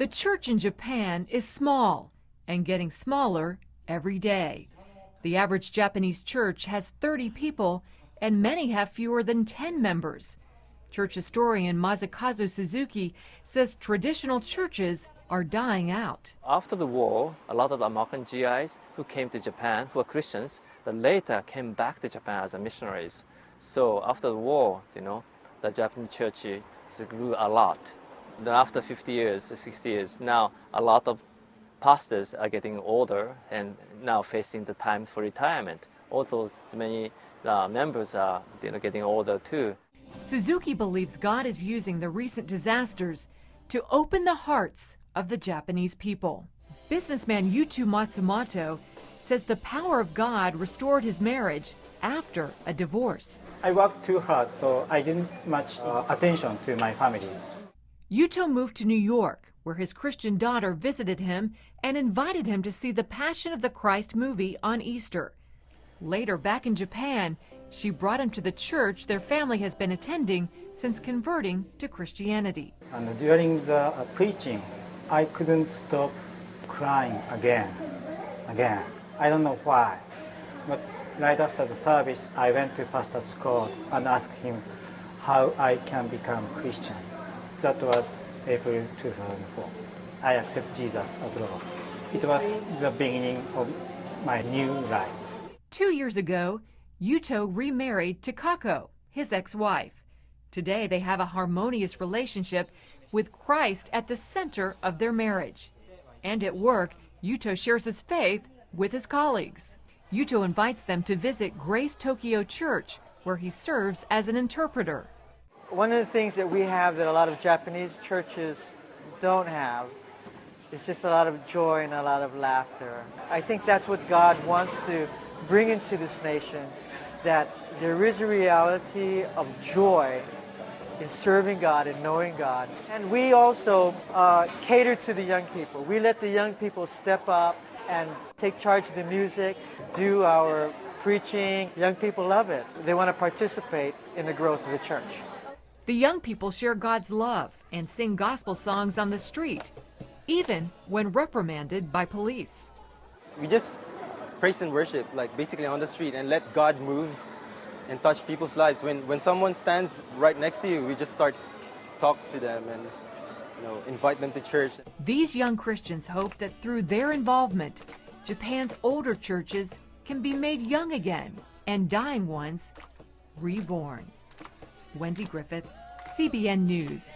The church in Japan is small and getting smaller every day. The average Japanese church has 30 people and many have fewer than 10 members. Church historian Masakazu Suzuki says traditional churches are dying out. After the war, a lot of American GIs who came to Japan, who were Christians, but later came back to Japan as missionaries. So after the war, the Japanese church grew a lot. Then after 50 years, 60 years, now a lot of pastors are getting older and now facing the time for retirement. Also, many members are getting older too. Suzuki believes God is using the recent disasters to open the hearts of the Japanese people. Businessman Yuto Matsumoto says the power of God restored his marriage after a divorce. I worked too hard, so I didn't much attention to my family. Yuto moved to New York, where his Christian daughter visited him and invited him to see the Passion of the Christ movie on Easter. Later, back in Japan, she brought him to the church their family has been attending since converting to Christianity. And during the preaching, I couldn't stop crying again. I don't know why. But right after the service, I went to Pastor Scott and asked him how I can become Christian. That was April 2004. I accept Jesus as Lord. It was the beginning of my new life. 2 years ago, Yuto remarried Takako, his ex-wife. Today they have a harmonious relationship with Christ at the center of their marriage. And at work, Yuto shares his faith with his colleagues. Yuto invites them to visit Grace Tokyo Church, where he serves as an interpreter. One of the things that we have that a lot of Japanese churches don't have is just a lot of joy and a lot of laughter. I think that's what God wants to bring into this nation, that there is a reality of joy in serving God and knowing God. And we also cater to the young people. We let the young people step up and take charge of the music, do our preaching. Young people love it. They want to participate in the growth of the church. The young people share God's love and sing gospel songs on the street, even when reprimanded by police. We just praise and worship, like basically on the street, and let God move and touch people's lives. When someone stands right next to you, we just start talk to them and invite them to church. These young Christians hope that through their involvement, Japan's older churches can be made young again and dying ones reborn. Wendy Griffith, CBN News.